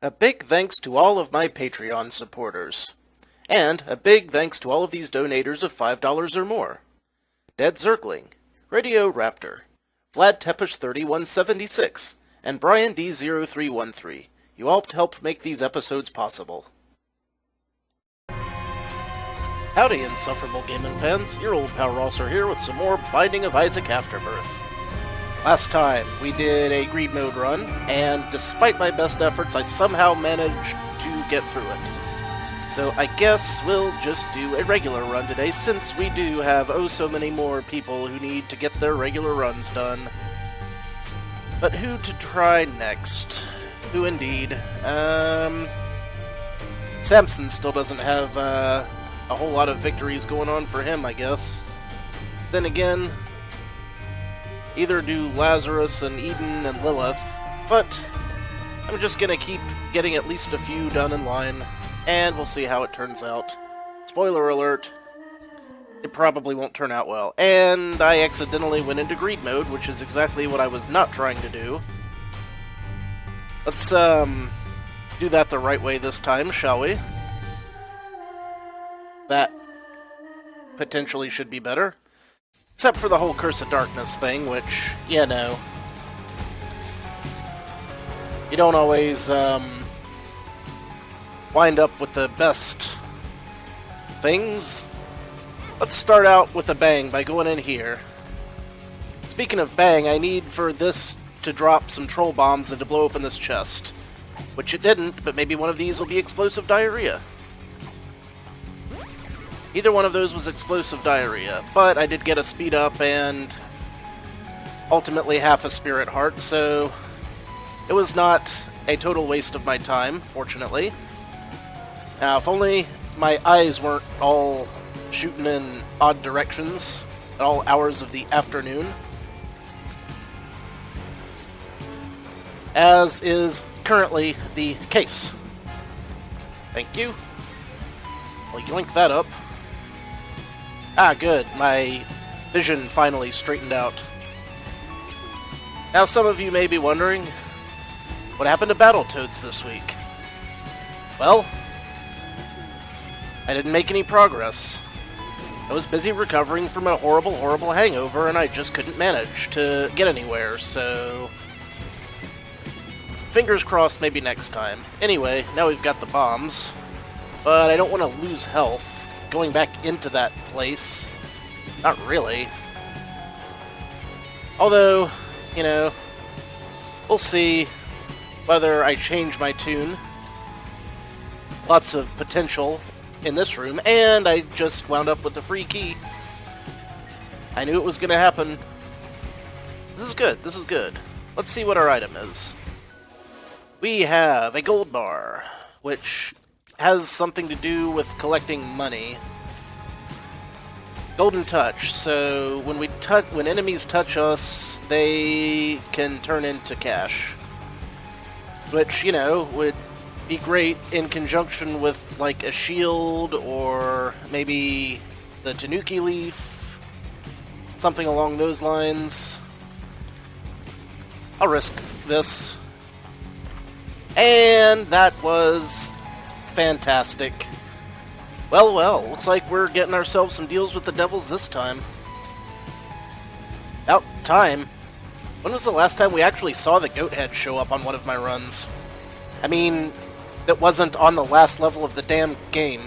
A big thanks to all of my Patreon supporters. And a big thanks to all of these donators of $5 or more. Dead Zergling, Radio Raptor, Vlad Tepish 3176, and Brian D0313. You all help make these episodes possible. Howdy, insufferable gaming fans. Your old pal SirRosser here with some more Binding of Isaac Afterbirth. Last time, we did a greed mode run, and despite my best efforts, I somehow managed to get through it. So I guess we'll just do a regular run today, since we do have oh so many more people who need to get their regular runs done. But who to try next? Who indeed? Samson still doesn't have a whole lot of victories going on for him, I guess. Then again, either do Lazarus and Eden and Lilith, but I'm just gonna keep getting at least a few done in line, and we'll see how it turns out. Spoiler alert, it probably won't turn out well. And I accidentally went into greed mode, which is exactly what I was not trying to do. Let's do that the right way this time, shall we? That potentially should be better. Except for the whole Curse of Darkness thing, which, you know, you don't always wind up with the best things. Let's start out with a bang by going in here. Speaking of bang, I need for this to drop some troll bombs and to blow open this chest. Which it didn't, but maybe one of these will be explosive diarrhea. Either one of those was explosive diarrhea, but I did get a speed up and ultimately half a spirit heart, so it was not a total waste of my time, fortunately. Now, if only my eyes weren't all shooting in odd directions at all hours of the afternoon, as is currently the case. Thank you. Well, yoink that up. Ah, good. My vision finally straightened out. Now, some of you may be wondering, what happened to Battletoads this week? Well, I didn't make any progress. I was busy recovering from a horrible, horrible hangover, and I just couldn't manage to get anywhere, so fingers crossed maybe next time. Anyway, now we've got the bombs, but I don't want to lose health going back into that place. Not really. Although, you know, we'll see whether I change my tune. Lots of potential in this room, and I just wound up with the free key. I knew it was going to happen. This is good, this is good. Let's see what our item is. We have a gold bar, which has something to do with collecting money. Golden touch, so when enemies touch us, they can turn into cash. Which, you know, would be great in conjunction with, like, a shield, or maybe the Tanuki leaf. Something along those lines. I'll risk this. And that was fantastic. Well, well, looks like we're getting ourselves some deals with the devils this time. About time. When was the last time we actually saw the goat head show up on one of my runs? I mean, that wasn't on the last level of the damn game.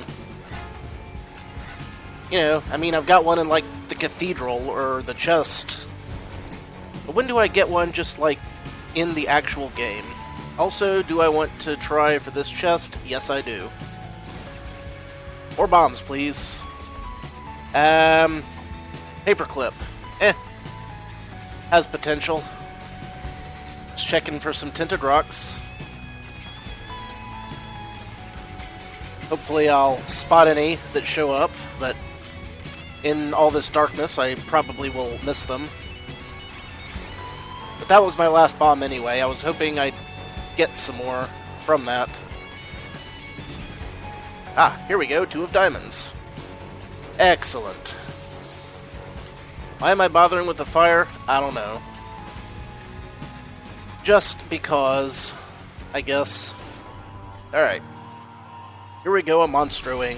You know, I mean, I've got one in, like, the cathedral or the chest. But when do I get one just, like, in the actual game? Also, do I want to try for this chest? Yes, I do. More bombs, please. Paperclip. Has potential. Just checking for some tinted rocks. Hopefully I'll spot any that show up, but in all this darkness, I probably will miss them. But that was my last bomb anyway. I was hoping I'd get some more from that. Ah, here we go, 2 of diamonds. Excellent. Why am I bothering with the fire? I don't know. Just because, I guess. Alright. Here we go, a Monstroing.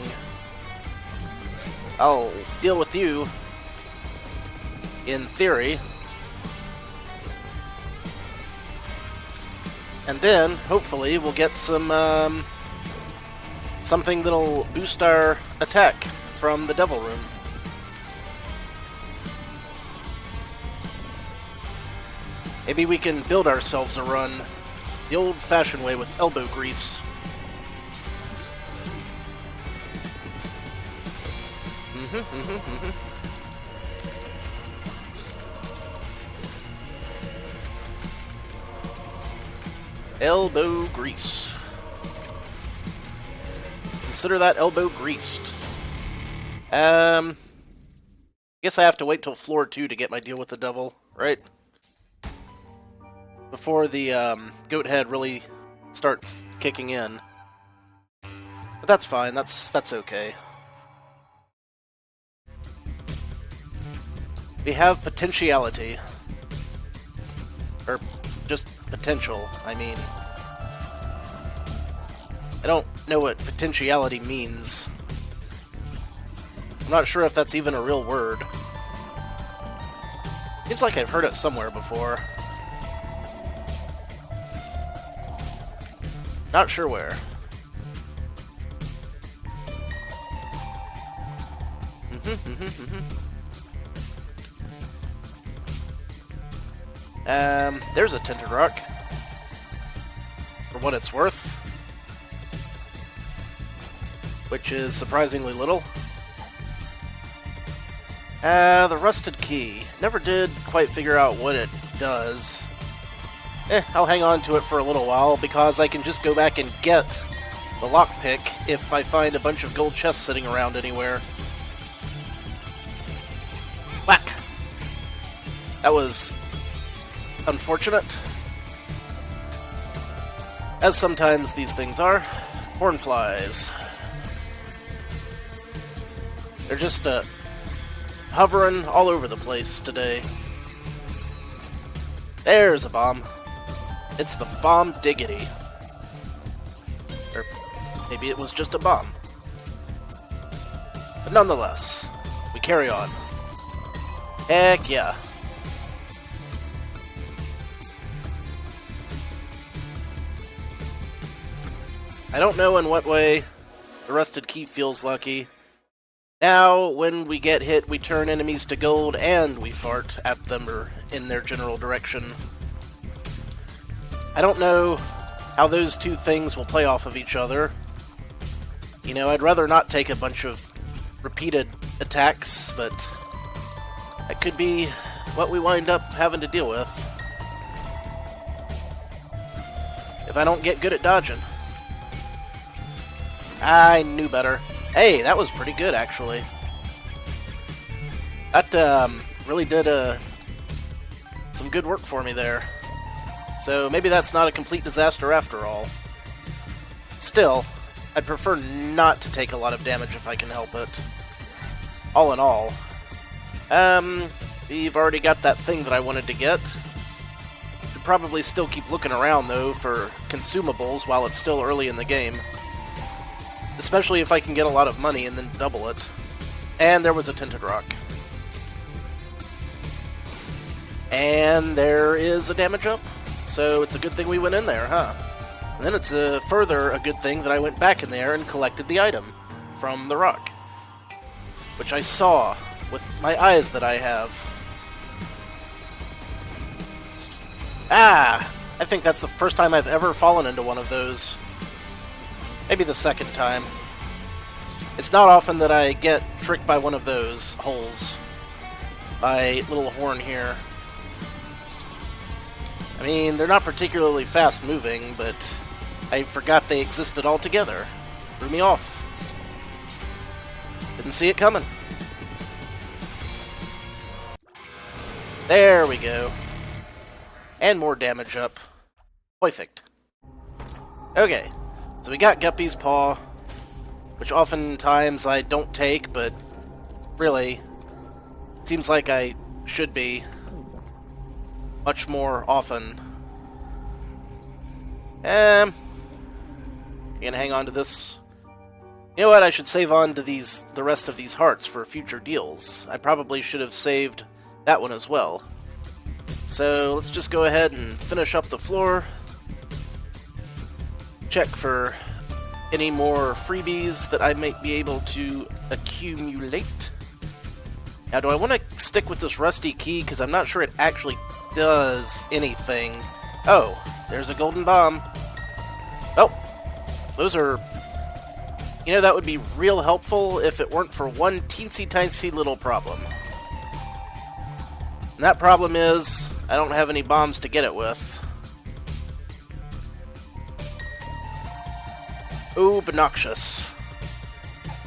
I'll deal with you, in theory. And then, hopefully, we'll get some, something that'll boost our attack from the Devil Room. Maybe we can build ourselves a run the old-fashioned way with elbow grease. Elbow grease. Consider that elbow greased. Guess I have to wait till floor 2 to get my deal with the devil, right? Before the goat head really starts kicking in. But that's fine, that's okay. We have potentiality. Or just potential, I mean. I don't know what potentiality means. I'm not sure if that's even a real word. Seems like I've heard it somewhere before. Not sure where. There's a tinted rock. For what it's worth. Which is surprisingly little. The rusted key. Never did quite figure out what it does. I'll hang on to it for a little while, because I can just go back and get the lockpick if I find a bunch of gold chests sitting around anywhere. Whack! That was unfortunate. As sometimes these things are. Hornflies. They're just, hovering all over the place today. There's a bomb. It's the bomb diggity. Or maybe it was just a bomb. But nonetheless, we carry on. Heck yeah. I don't know in what way the rusted key feels lucky. Now, when we get hit, we turn enemies to gold and we fart at them or in their general direction. I don't know how those two things will play off of each other. You know, I'd rather not take a bunch of repeated attacks, but that could be what we wind up having to deal with. If I don't get good at dodging. I knew better. Hey, that was pretty good, actually. That really did some good work for me there. So maybe that's not a complete disaster after all. Still, I'd prefer not to take a lot of damage if I can help it. All in all. We've already got that thing that I wanted to get. Should probably still keep looking around, though, for consumables while it's still early in the game. Especially if I can get a lot of money and then double it. And there was a tinted rock. And there is a damage up. So it's a good thing we went in there, huh? And then it's further a good thing that I went back in there and collected the item from the rock. Which I saw with my eyes that I have. Ah! I think that's the first time I've ever fallen into one of those. Maybe the second time. It's not often that I get tricked by one of those holes. By little horn here. I mean, they're not particularly fast-moving, but I forgot they existed altogether. Threw me off. Didn't see it coming. There we go. And more damage up. Perfect. Okay. So we got Guppy's Paw, which oftentimes I don't take, but really, seems like I should be much more often. You can hang on to this. You know what? I should save on to the rest of these hearts for future deals. I probably should have saved that one as well. So let's just go ahead and finish up the floor. Check for any more freebies that I might be able to accumulate. Now, do I want to stick with this rusty key? Because I'm not sure it actually does anything. Oh, there's a golden bomb. Oh, those are... You know, that would be real helpful if it weren't for one teensy-tiny little problem. And that problem is, I don't have any bombs to get it with. Ooh, obnoxious.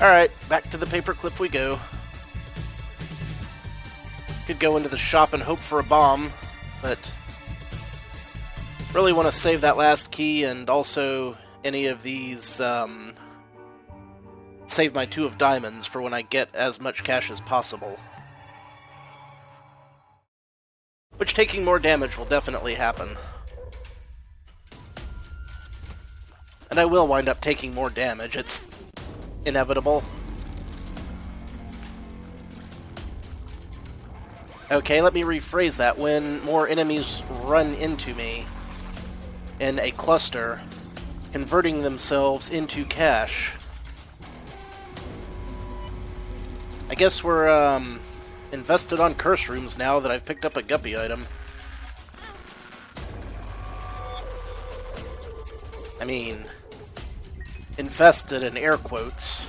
Alright, back to the paperclip we go. Could go into the shop and hope for a bomb, but really want to save that last key and also any of these, save my 2 of diamonds for when I get as much cash as possible. Which, taking more damage will definitely happen. And I will wind up taking more damage, it's inevitable. Okay, let me rephrase that. When more enemies run into me in a cluster, converting themselves into cash. I guess we're invested on curse rooms now that I've picked up a guppy item. I mean, infested in air quotes.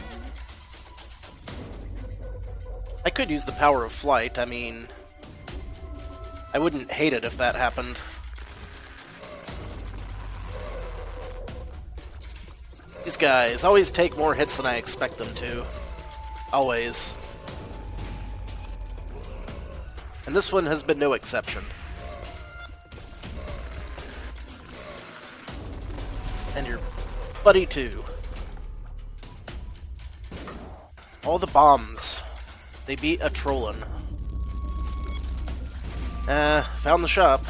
I could use the power of flight. I mean, I wouldn't hate it if that happened. These guys always take more hits than I expect them to. Always. And this one has been no exception. And your buddy too. All the bombs. They beat a trollin'. Found the shop.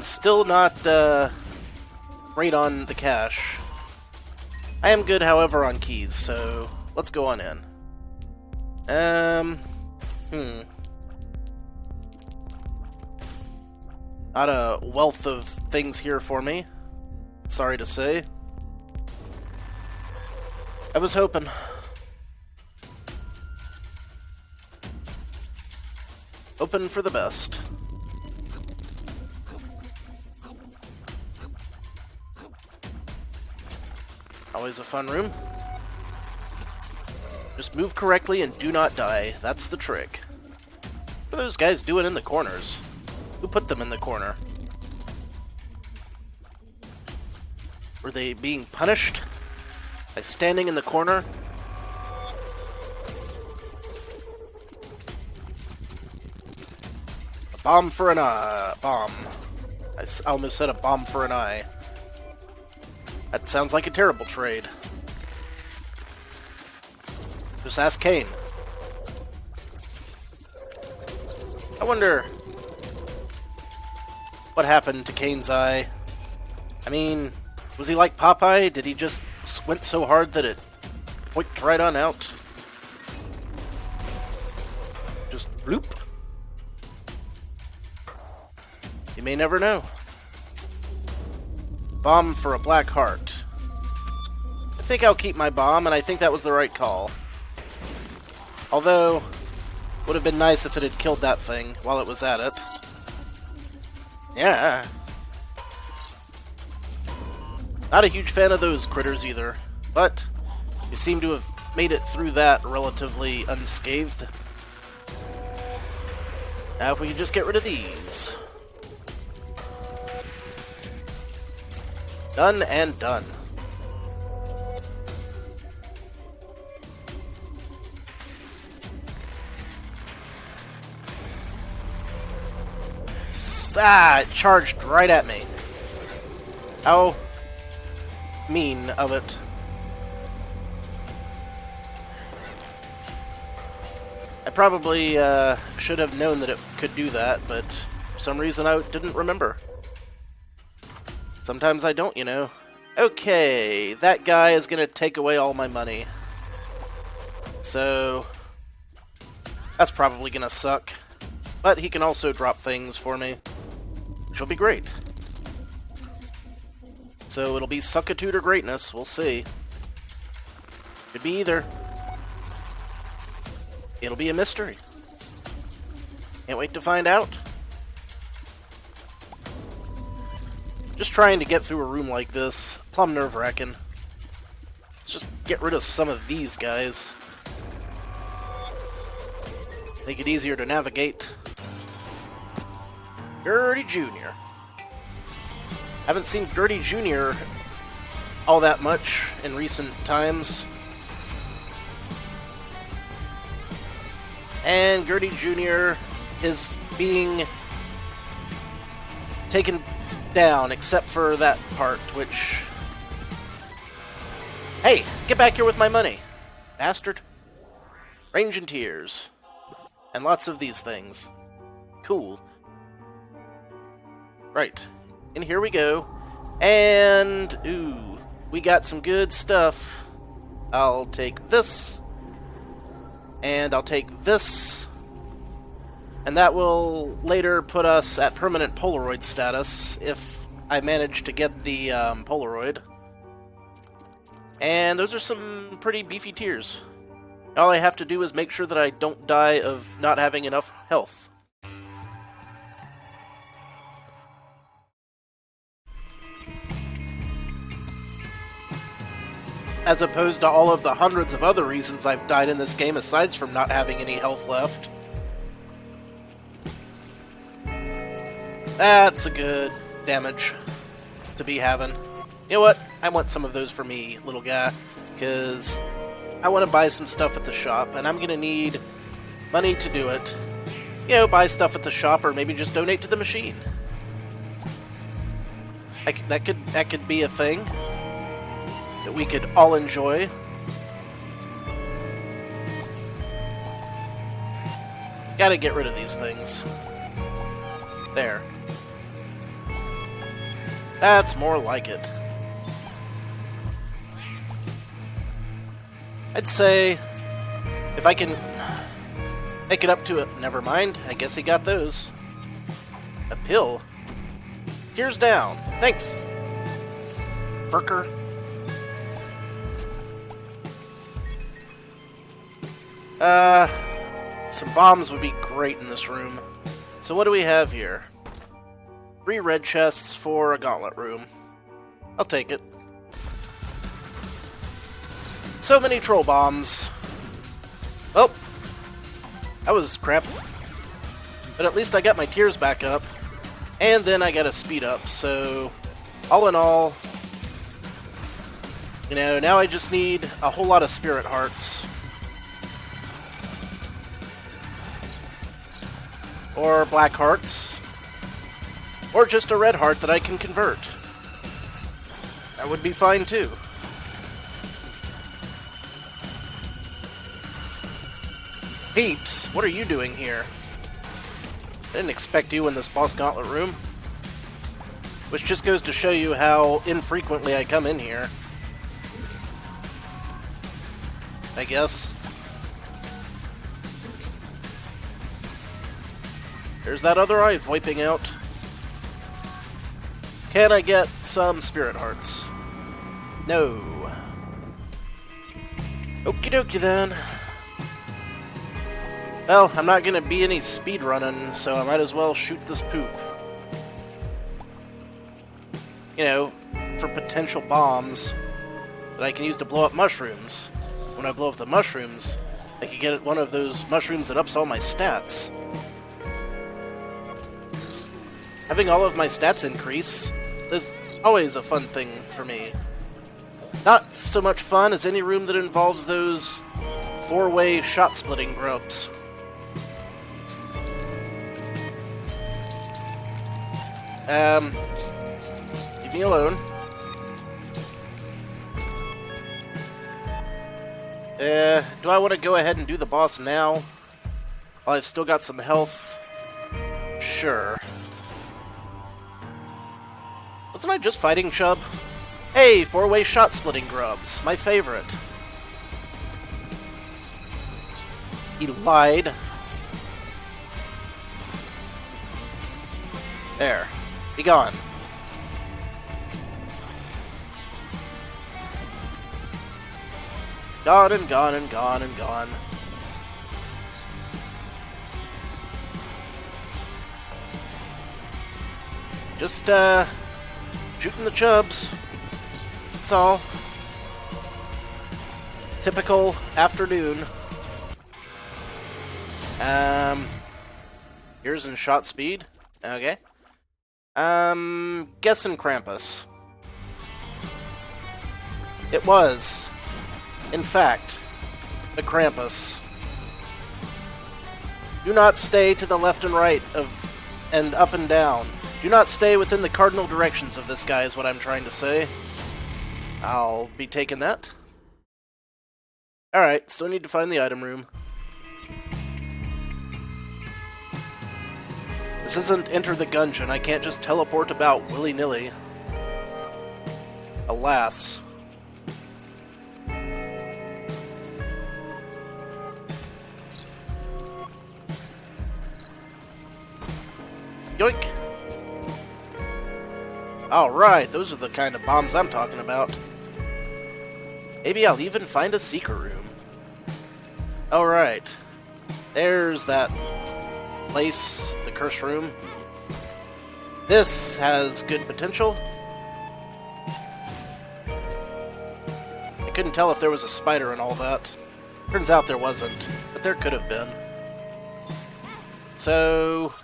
Still not, great on the cash. I am good, however, on keys, so let's go on in. Not a wealth of things here for me. Sorry to say. I was hoping. Hoping for the best. Always a fun room. Just move correctly and do not die. That's the trick. What are those guys doing in the corners? Who put them in the corner? Were they being punished by standing in the corner? A bomb for an eye. Bomb. I almost said a bomb for an eye. That sounds like a terrible trade. Just ask Cain. I wonder what happened to Cain's eye. I mean, was he like Popeye? Did he just squint so hard that it winked right on out? Just bloop. You may never know. Bomb for a black heart. I think I'll keep my bomb, and I think that was the right call. Although, would have been nice if it had killed that thing while it was at it. Yeah. Not a huge fan of those critters either, but you seem to have made it through that relatively unscathed. Now if we could just get rid of these. Done and done. It charged right at me. How mean of it. I probably should have known that it could do that, but For some reason I didn't remember. Sometimes I don't, you know. Okay, that guy is going to take away all my money. So, that's probably going to suck. But he can also drop things for me, which will be great. So it'll be suckitude or greatness, we'll see. Could be either. It'll be a mystery. Can't wait to find out. Just trying to get through a room like this, plumb nerve-wracking. Let's just get rid of some of these guys. Make it easier to navigate. Gertie Jr. Haven't seen Gertie Jr. all that much in recent times. And Gertie Jr. is being taken down, except for that part, which... Hey, get back here with my money, bastard. Range and tears. And lots of these things. Cool. Right. And here we go. And, ooh, we got some good stuff. I'll take this. And I'll take this. And that will later put us at permanent Polaroid status if I manage to get the Polaroid. And those are some pretty beefy tiers. All I have to do is make sure that I don't die of not having enough health. As opposed to all of the hundreds of other reasons I've died in this game aside from not having any health left. That's a good damage to be having. You know what? I want some of those for me, little guy, because I want to buy some stuff at the shop, and I'm going to need money to do it. You know, buy stuff at the shop, or maybe just donate to the machine. That could be a thing that we could all enjoy. Gotta get rid of these things. There. That's more like it. I'd say if I can make it up to it. Never mind. I guess he got those. A pill. Tears down. Thanks, Furker. Some bombs would be great in this room. So what do we have here? 3 red chests for a gauntlet room. I'll take it. So many troll bombs. Oh, that was crap. But at least I got my tears back up. And then I got a speed up, so all in all, you know, now I just need a whole lot of spirit hearts. Or black hearts. Or just a red heart that I can convert. That would be fine too. Peeps, what are you doing here? I didn't expect you in this boss gauntlet room. Which just goes to show you how infrequently I come in here. I guess. There's that other eye wiping out. Can I get some spirit hearts? No. Okie dokie then. Well, I'm not gonna be any speed running, so I might as well shoot this poop. You know, for potential bombs that I can use to blow up mushrooms. When I blow up the mushrooms, I can get one of those mushrooms that ups all my stats. Having all of my stats increase is always a fun thing for me. Not so much fun as any room that involves those 4-way shot-splitting grubs. Leave me alone. Do I want to go ahead and do the boss now? While I've still got some health? Sure. Wasn't I just fighting Chubb? Hey, four-way shot-splitting grubs. My favorite. He lied. There. Be gone. Gone and gone and gone and gone. Just, shooting the chubs. That's all. Typical afternoon. Here's in shot speed. Okay. Guessing Krampus. It was, in fact, the Krampus. Do not stay to the left and right and up and down. Do not stay within the cardinal directions of this guy, is what I'm trying to say. I'll be taking that. Alright, still need to find the item room. This isn't Enter the Gungeon. I can't just teleport about willy-nilly. Alas. Yoink! Alright, those are the kind of bombs I'm talking about. Maybe I'll even find a secret room. Alright. There's that place, the curse room. This has good potential. I couldn't tell if there was a spider and all that. Turns out there wasn't, but there could have been. So,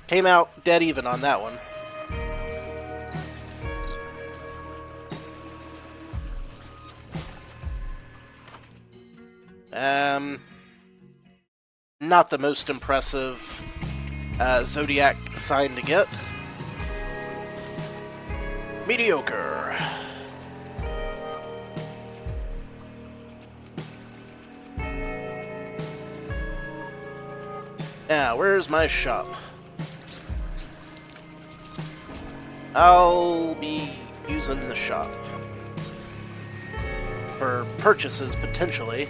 came out dead even on that one. Not the most impressive Zodiac sign to get. Mediocre. Now, where's my shop? I'll be using the shop for purchases, potentially.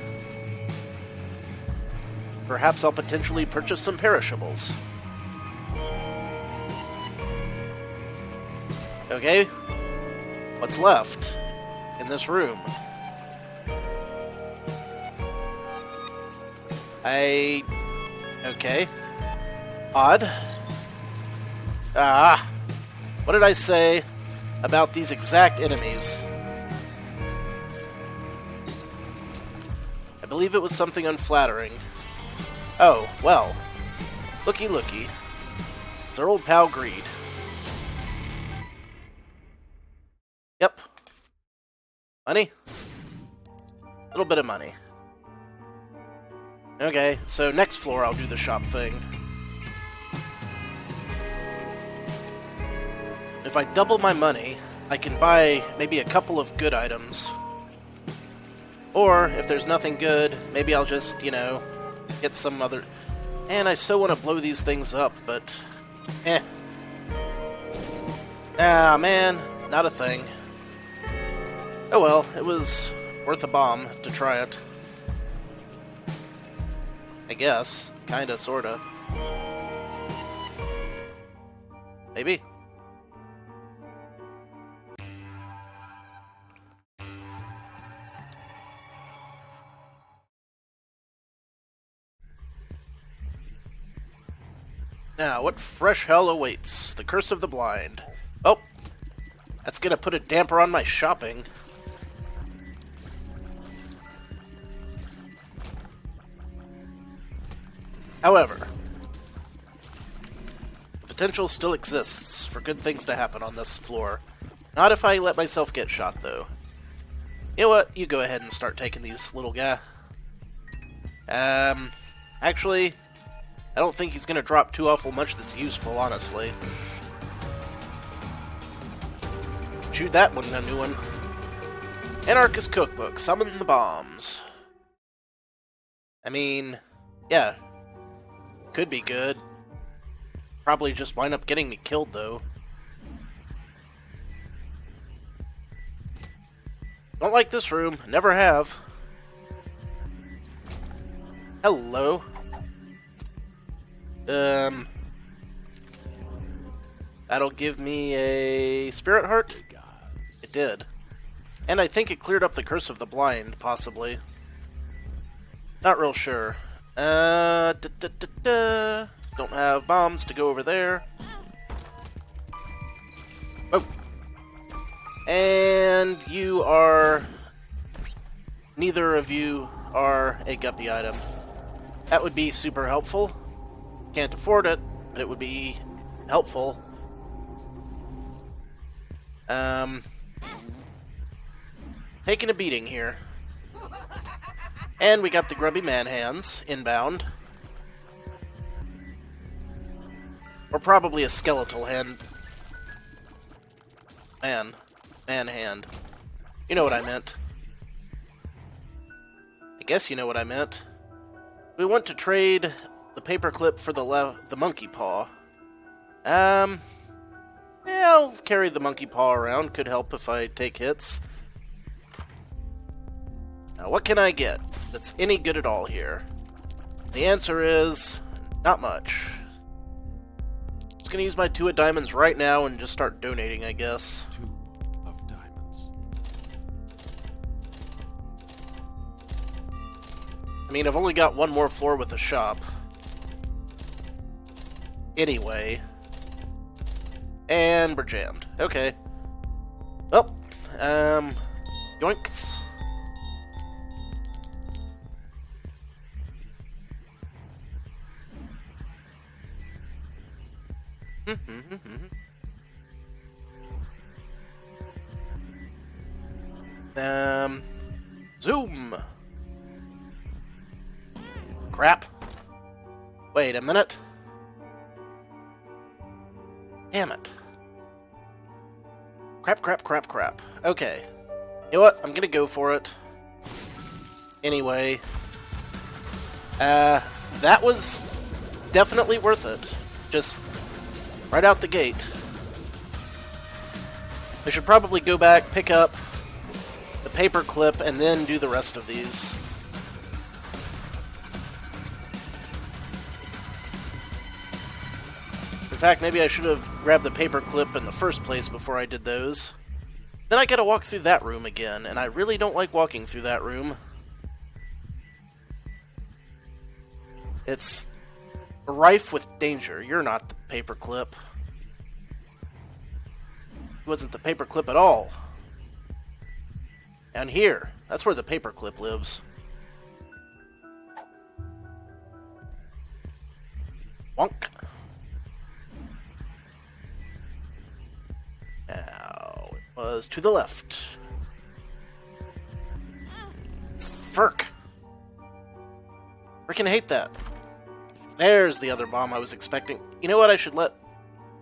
Perhaps I'll potentially purchase some perishables. Okay. What's left in this room? Okay. Odd. What did I say about these exact enemies? I believe it was something unflattering. Oh, well. Looky. It's our old pal Greed. Yep. Money? A little bit of money. Okay, so next floor I'll do the shop thing. If I double my money, I can buy maybe a couple of good items. Or, if there's nothing good, maybe I'll just, get some other... And I so want to blow these things up, but... Ah, man, not a thing. Oh well, it was worth a bomb to try it. I guess. Kinda, sorta. Maybe. Now, what fresh hell awaits? The Curse of the Blind. Oh! That's gonna put a damper on my shopping. However, the potential still exists for good things to happen on this floor. Not if I let myself get shot, though. You know what? You go ahead and start taking these, little guy. Actually... I don't think he's going to drop too awful much that's useful, honestly. Shoot that one, a new one. Anarchist Cookbook, Summon the Bombs. I mean, yeah. Could be good. Probably just wind up getting me killed, though. Don't like this room. Never have. Hello. That'll give me a spirit heart? It did. And I think it cleared up the Curse of the Blind, possibly. Not real sure. Don't have bombs to go over there. Oh. And you are... Neither of you are a guppy item. That would be super helpful. Can't afford it, but it would be helpful. Taking a beating here. And we got the grubby man hands inbound. Or probably a skeletal hand. Man hand. You know what I meant. I guess you know what I meant. We want to trade the paperclip for the monkey paw. Yeah, I'll carry the monkey paw around. Could help if I take hits. Now, what can I get that's any good at all here? The answer is not much. Just gonna use my 2 of diamonds right now and just start donating, I guess. 2 of diamonds. I mean, I've only got one more floor with a shop. Anyway. And we're jammed. Okay. Well, yoinks. Zoom! Crap. Wait a minute. Damn it. Crap. Okay. You know what? I'm gonna go for it. Anyway. That was definitely worth it. Just right out the gate. I should probably go back, pick up the paperclip, and then do the rest of these. In fact, maybe I should have grabbed the paperclip in the first place before I did those. Then I gotta walk through that room again, and I really don't like walking through that room. It's rife with danger. You're not the paperclip. It wasn't the paperclip at all. Down here. That's where the paperclip lives. Wonk. Now, it was to the left. Ferk. Freaking hate that. There's the other bomb I was expecting. You know what? I should let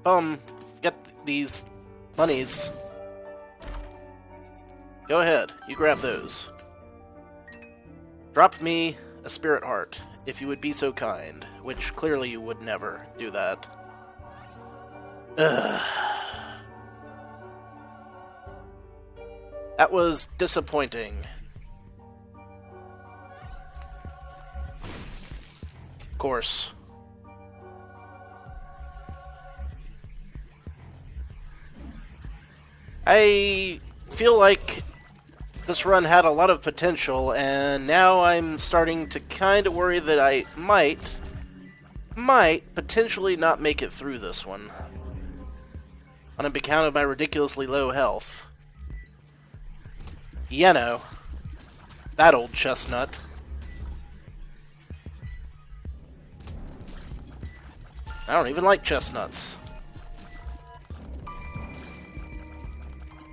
Bum get these monies. Go ahead. You grab those. Drop me a spirit heart, if you would be so kind. Which, clearly you would never do that. Ugh. That was disappointing. Of course. I feel like this run had a lot of potential, and now I'm starting to kind of worry that I might potentially not make it through this one. On account of my ridiculously low health. You know, that old chestnut. I don't even like chestnuts.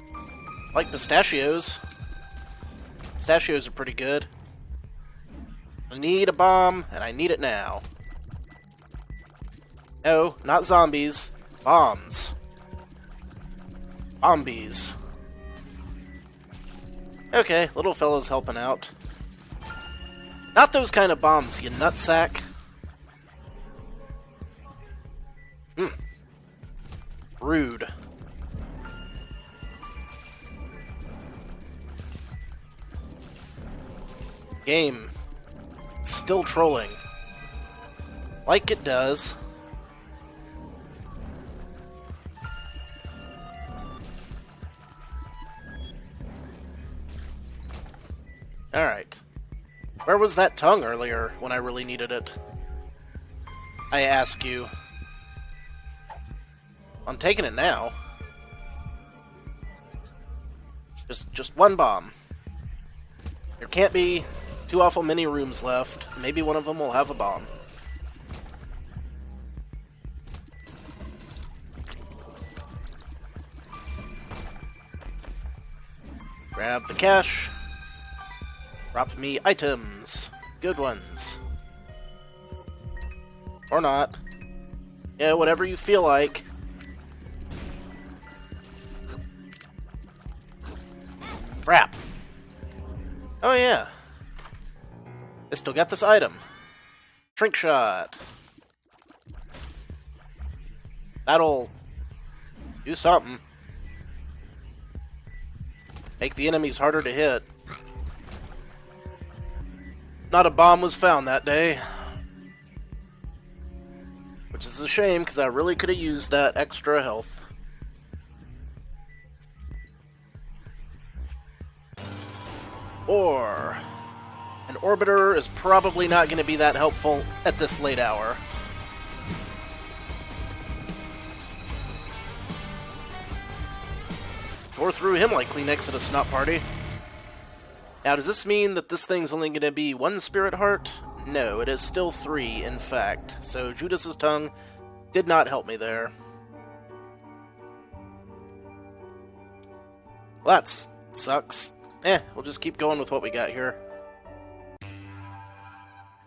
I like pistachios. Pistachios are pretty good. I need a bomb, and I need it now. No, not zombies. Bombs. Bombies. Okay, little fellow's helping out. Not those kind of bombs, you nutsack. Rude. Game. Still trolling. Like it does. Alright. Where was that tongue earlier when I really needed it? I ask you. I'm taking it now. Just one bomb. There can't be too awful many rooms left. Maybe one of them will have a bomb. Grab the cash. Drop me items. Good ones. Or not. Yeah, whatever you feel like. Crap. Oh yeah. I still got this item. Shrink shot. That'll do something. Make the enemies harder to hit. Not a bomb was found that day. Which is a shame, because I really could have used that extra health. Or an orbiter is probably not going to be that helpful at this late hour. Tore through him like Kleenex at a snot party. Now, does this mean that this thing's only going to be one spirit heart? No, it is still 3, in fact. So Judas's tongue did not help me there. Well, that sucks. We'll just keep going with what we got here.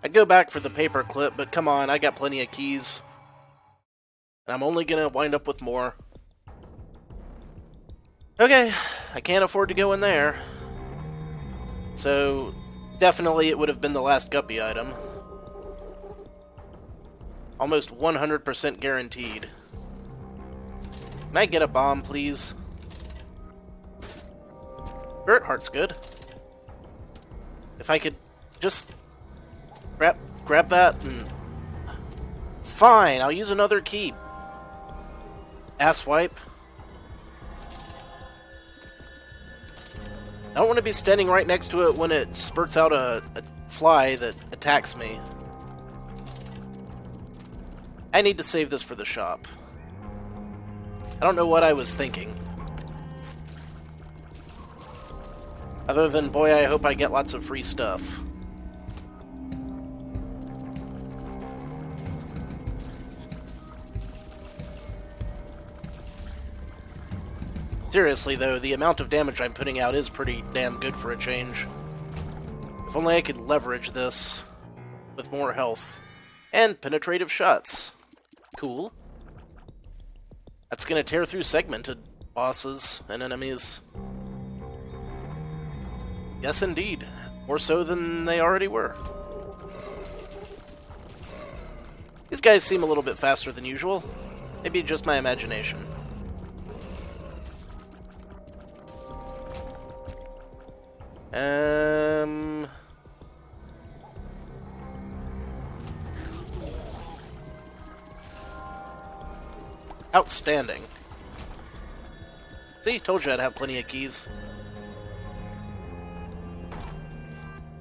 I'd go back for the paper clip, but come on, I got plenty of keys. And I'm only gonna wind up with more. Okay, I can't afford to go in there. So, definitely it would have been the last guppy item. Almost 100% guaranteed. Can I get a bomb, please? Spirit Heart's good. If I could just grab that and... Fine, I'll use another key. Asswipe. I don't want to be standing right next to it when it spurts out a fly that attacks me. I need to save this for the shop. I don't know what I was thinking. Other than, boy, I hope I get lots of free stuff. Seriously, though, the amount of damage I'm putting out is pretty damn good for a change. If only I could leverage this with more health. And penetrative shots. Cool. That's gonna tear through segmented bosses and enemies. Yes, indeed. More so than they already were. These guys seem a little bit faster than usual. Maybe just my imagination. Outstanding. See, told you I'd have plenty of keys.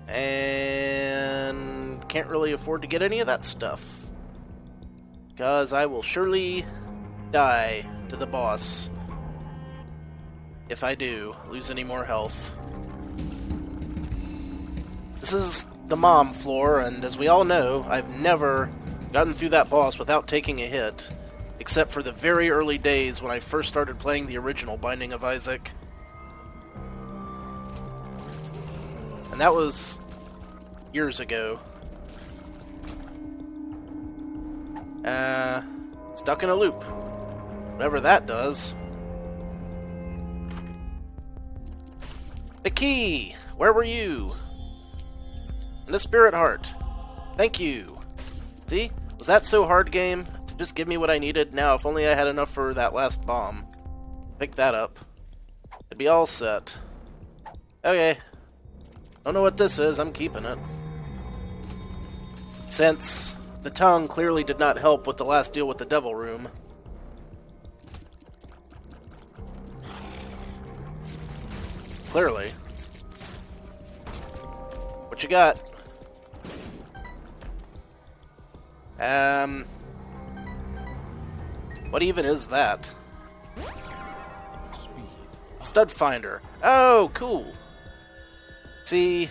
And can't really afford to get any of that stuff. Because I will surely die to the boss if I do lose any more health. This is the mom floor, and as we all know, I've never gotten through that boss without taking a hit, except for the very early days when I first started playing the original Binding of Isaac. And that was years ago. Stuck in a loop. Whatever that does. The key! Where were you? And the spirit heart. Thank you. See? Was that so hard, game? To just give me what I needed. Now, if only I had enough for that last bomb. Pick that up. It'd be all set. Okay. Don't know what this is. I'm keeping it. Since the tongue clearly did not help with the last deal with the Devil Room. Clearly. What you got? What even is that? Speed. Stud Finder. Oh, cool. See,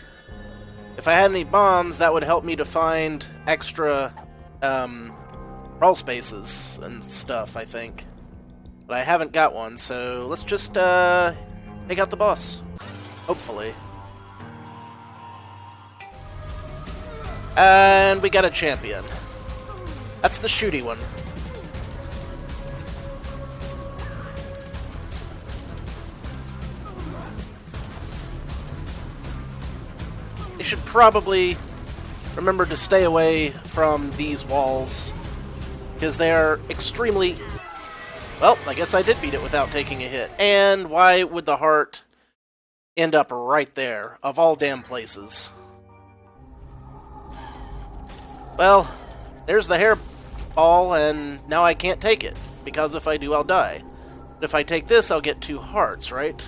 if I had any bombs, that would help me to find extra, crawl spaces and stuff, I think. But I haven't got one, so let's just, take out the boss. Hopefully. And we got a champion. That's the shooty one. You should probably remember to stay away from these walls, because they are extremely... Well, I guess I did beat it without taking a hit. And why would the heart end up right there, of all damn places? Well, there's the hairball, and now I can't take it, because if I do, I'll die. But if I take this, I'll get 2 hearts, right?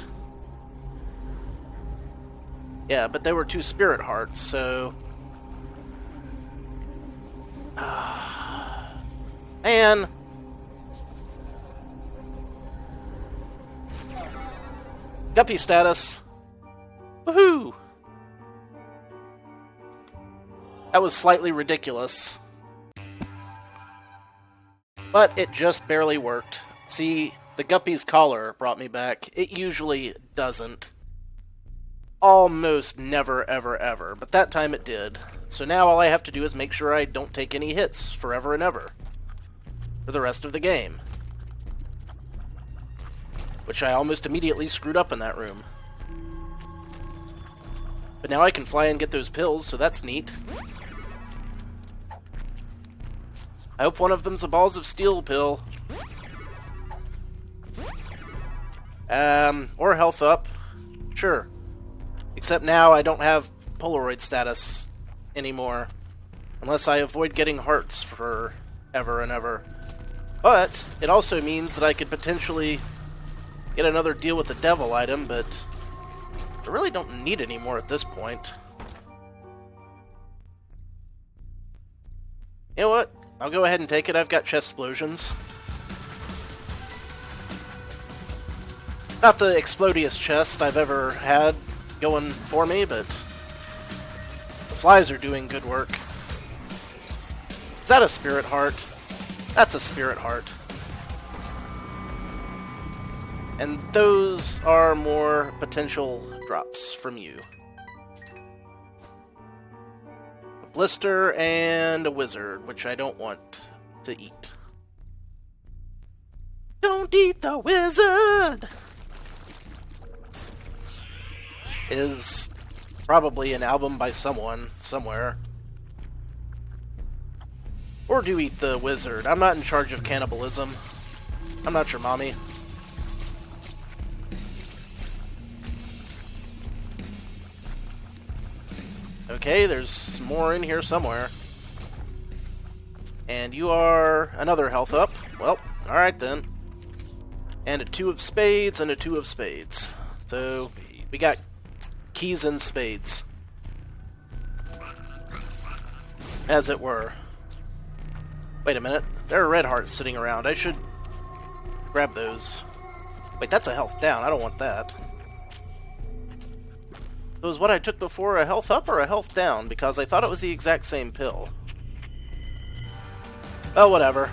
Yeah, but they were 2 spirit hearts, so... Man! Guppy status! Woohoo! That was slightly ridiculous. But it just barely worked. See, the Guppy's collar brought me back. It usually doesn't. Almost never, ever, ever. But that time it did. So now all I have to do is make sure I don't take any hits forever and ever. For the rest of the game. Which I almost immediately screwed up in that room. But now I can fly and get those pills, so that's neat. I hope one of them's a Balls of Steel pill. Or health up. Sure. Except now I don't have Polaroid status anymore. Unless I avoid getting hearts for ever and ever. But it also means that I could potentially get another deal with the devil item, but I really don't need any more at this point. You know what? I'll go ahead and take it. I've got chest explosions. Not the explodiest chest I've ever had going for me, but the flies are doing good work. Is that a spirit heart? That's a spirit heart. And those are more potential drops from you. A blister and a wizard, which I don't want to eat. Don't eat the wizard! Is probably an album by someone, somewhere. Or do eat the wizard. I'm not in charge of cannibalism. I'm not your mommy. Okay, there's more in here somewhere. And you are another health up. Well, alright then. And a 2 of spades and a 2 of spades. So, we got keys and spades. As it were. Wait a minute. There are red hearts sitting around. I should grab those. Wait, that's a health down. I don't want that. So was what I took before a health up or a health down? Because I thought it was the exact same pill. Well, whatever.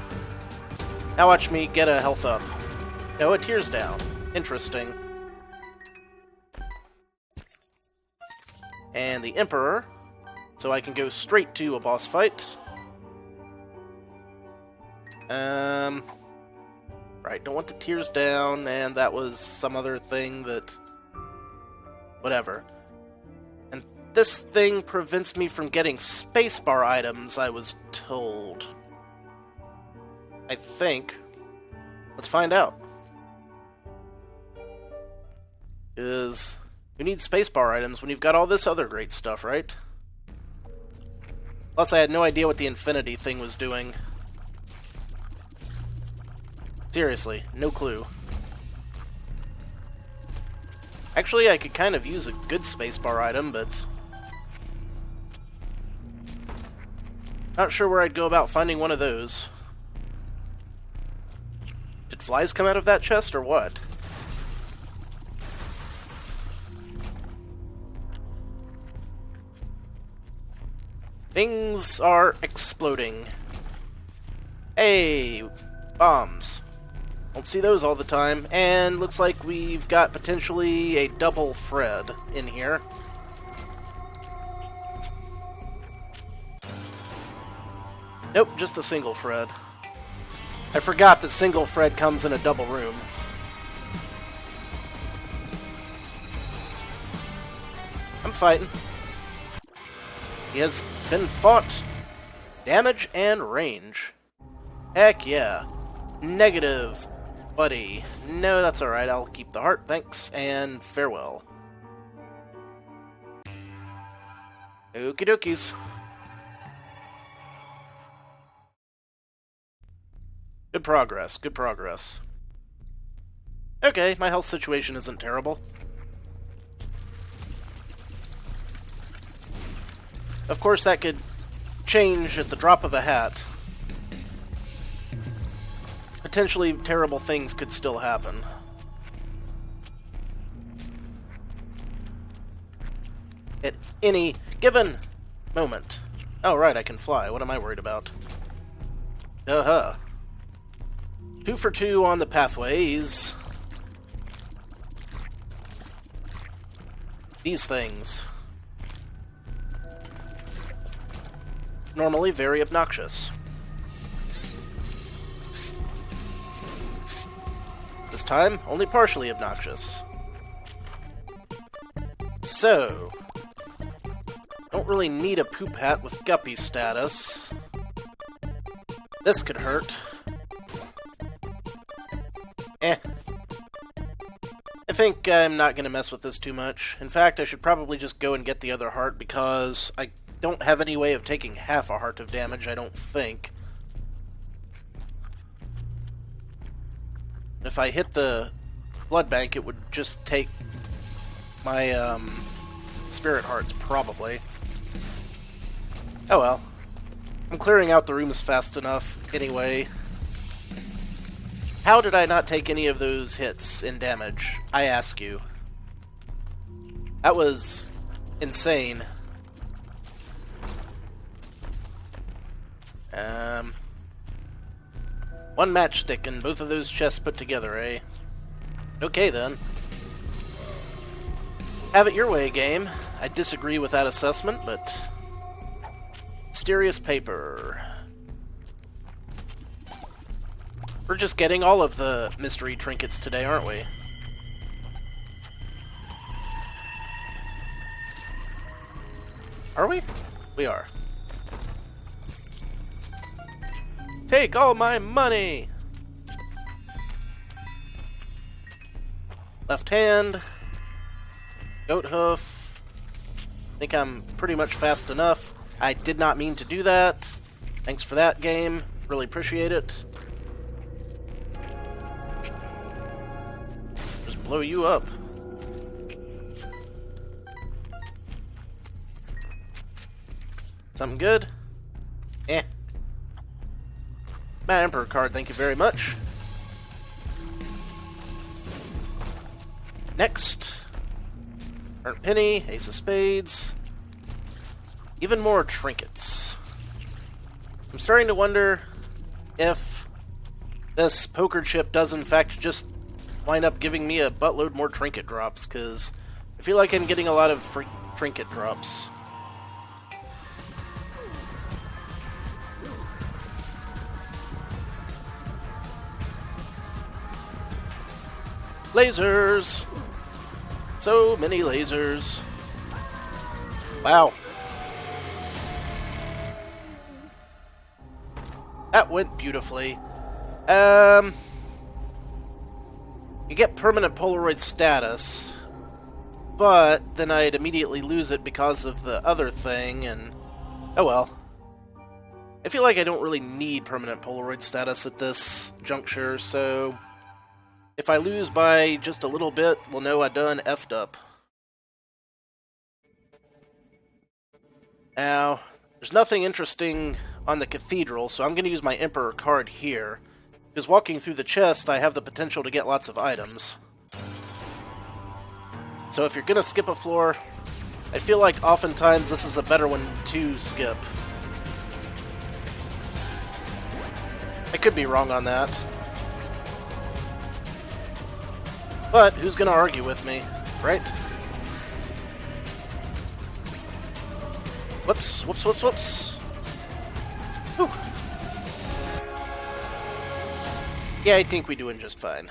Now watch me get a health up. No, a tears down. Interesting. And the Emperor. So I can go straight to a boss fight. Right, don't want the tears down, and that was some other thing that... Whatever. And this thing prevents me from getting spacebar items, I was told. I think. Let's find out. Is who needs spacebar items when you've got all this other great stuff, right? Plus, I had no idea what the infinity thing was doing. Seriously, no clue. Actually, I could kind of use a good spacebar item, but not sure where I'd go about finding one of those. Did flies come out of that chest, or what? Things are exploding. Hey, bombs. Don't see those all the time. And looks like we've got potentially a double Fred in here. Nope, just a single Fred. I forgot that single Fred comes in a double room. I'm fighting. He has been fought. Damage and range. Heck yeah. Negative, buddy. No, that's alright. I'll keep the heart, thanks, and farewell. Okie dokies. Good progress, good progress. Okay, my health situation isn't terrible. Of course, that could change at the drop of a hat. Potentially terrible things could still happen. At any given moment. Oh, right, I can fly. What am I worried about? Uh-huh. 2 for 2 on the pathways. These things. Normally very obnoxious. This time, only partially obnoxious. So, don't really need a poop hat with guppy status. This could hurt. I think I'm not going to mess with this too much. In fact, I should probably just go and get the other heart because I don't have any way of taking half a heart of damage, I don't think. If I hit the blood bank, it would just take my spirit hearts, probably. Oh well. I'm clearing out the rooms fast enough, anyway. How did I not take any of those hits in damage? I ask you. That was insane. One matchstick and both of those chests put together, eh? Okay, then. Have it your way, game. I disagree with that assessment, but... Mysterious paper. We're just getting all of the mystery trinkets today, aren't we? Are we? We are. Take all my money! Left hand. Goat hoof. Think I'm pretty much fast enough. I did not mean to do that. Thanks for that, game. Really appreciate it. Just blow you up. Something good? Eh. My Emperor card, thank you very much. Next. Burnt penny, ace of spades. Even more trinkets. I'm starting to wonder if this poker chip does in fact just wind up giving me a buttload more trinket drops, because I feel like I'm getting a lot of free trinket drops. Lasers! So many lasers. Wow. That went beautifully. You get permanent Polaroid status, but then I'd immediately lose it because of the other thing, and oh well. I feel like I don't really need permanent Polaroid status at this juncture, so if I lose by just a little bit, we'll know I done effed up. Now, there's nothing interesting on the cathedral, so I'm going to use my Emperor card here. Because walking through the chest, I have the potential to get lots of items. So if you're going to skip a floor, I feel like oftentimes this is a better one to skip. I could be wrong on that. But who's going to argue with me, right? Whoops, whoops, whoops, whoops. Whew. Yeah, I think we're doing just fine.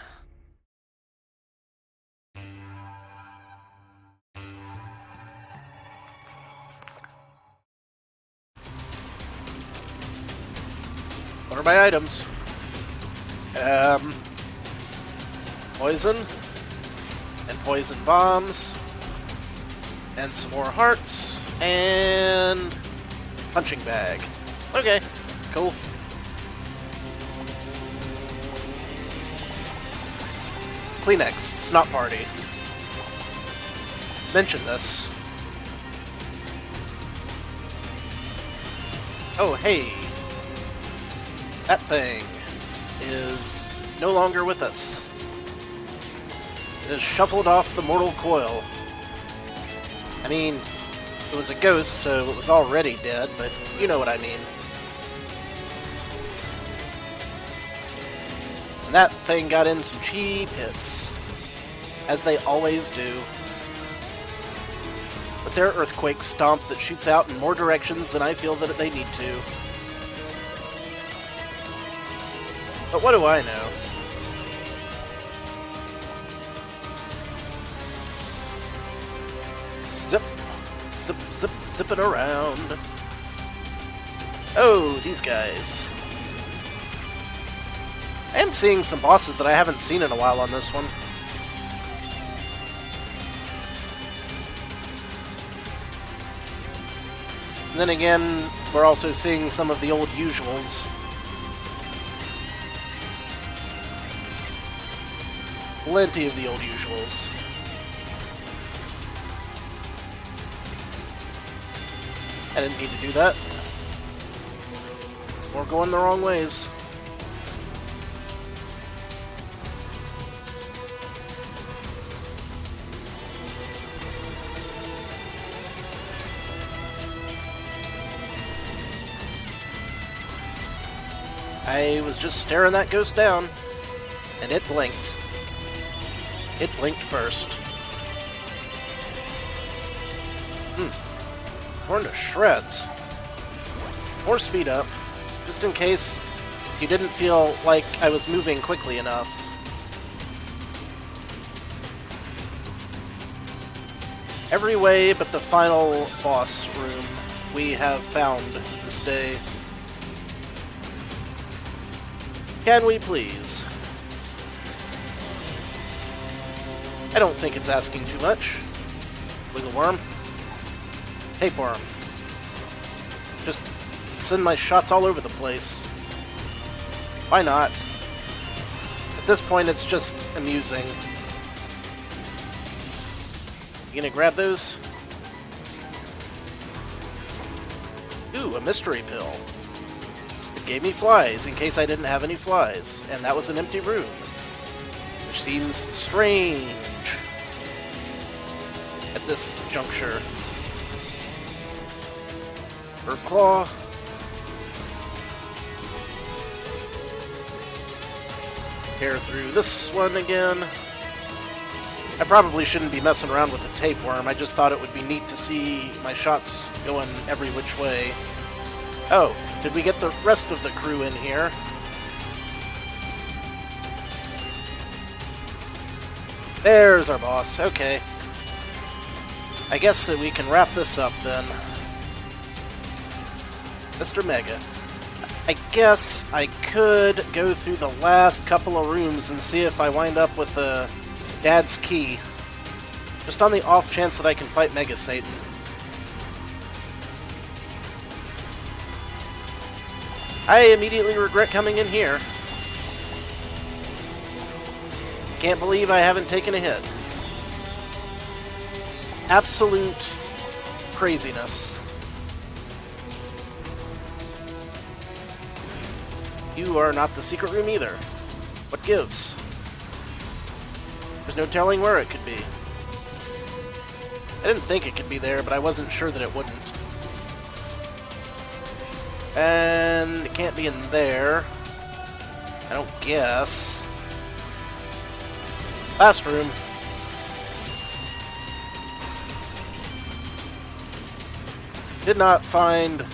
What are my items? Poison. And poison bombs. And some more hearts. And punching bag. Okay, cool. Kleenex, Snot Party. Mention this. Oh, hey. That thing is no longer with us. It has shuffled off the mortal coil. I mean, it was a ghost, so it was already dead, but you know what I mean. And that thing got in some cheap hits, as they always do. With their earthquake stomp that shoots out in more directions than I feel that they need to. But what do I know? Zip, zip, zip, zipping around. Oh, these guys. I am seeing some bosses that I haven't seen in a while on this one. And then again, we're also seeing some of the old usuals. Plenty of the old usuals. I didn't need to do that. We're going the wrong ways. I was just staring that ghost down, and it blinked. It blinked first. Torn to shreds. More speed up, just in case you didn't feel like I was moving quickly enough. Every way but the final boss room we have found this day. Can we please? I don't think it's asking too much. Wiggle worm. Tapeworm. Just send my shots all over the place. Why not? At this point, it's just amusing. You gonna grab those? Ooh, a mystery pill. It gave me flies in case I didn't have any flies, and that was an empty room. Which seems strange at this juncture. Herb Claw. Tear through this one again. I probably shouldn't be messing around with the tapeworm. I just thought it would be neat to see my shots going every which way. Oh, did we get the rest of the crew in here? There's our boss. Okay. I guess that we can wrap this up then. Mr. Mega. I guess I could go through the last couple of rooms and see if I wind up with the Dad's Key. Just on the off chance that I can fight Mega Satan. I immediately regret coming in here. Can't believe I haven't taken a hit. Absolute craziness. You are not the secret room either. What gives? There's no telling where it could be. I didn't think it could be there, but I wasn't sure that it wouldn't. And it can't be in there. I don't guess. Last room. Did not find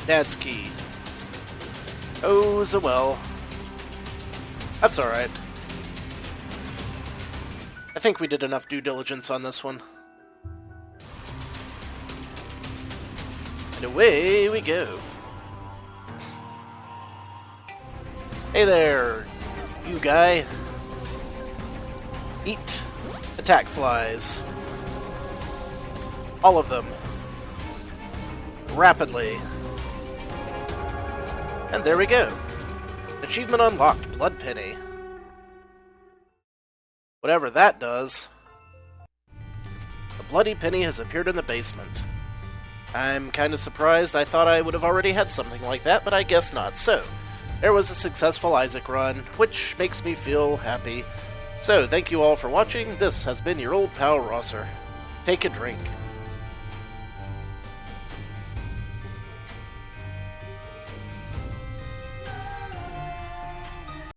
Dad's Key. Oh, so well. That's alright. I think we did enough due diligence on this one. And away we go. Hey there, you guy. Eat attack flies. All of them. Rapidly. And there we go. Achievement unlocked, Blood Penny. Whatever that does. The Bloody Penny has appeared in the basement. I'm kind of surprised. I thought I would have already had something like that, but I guess not. So, there was a successful Isaac run, which makes me feel happy. So, thank you all for watching. This has been your old pal Rosser. Take a drink.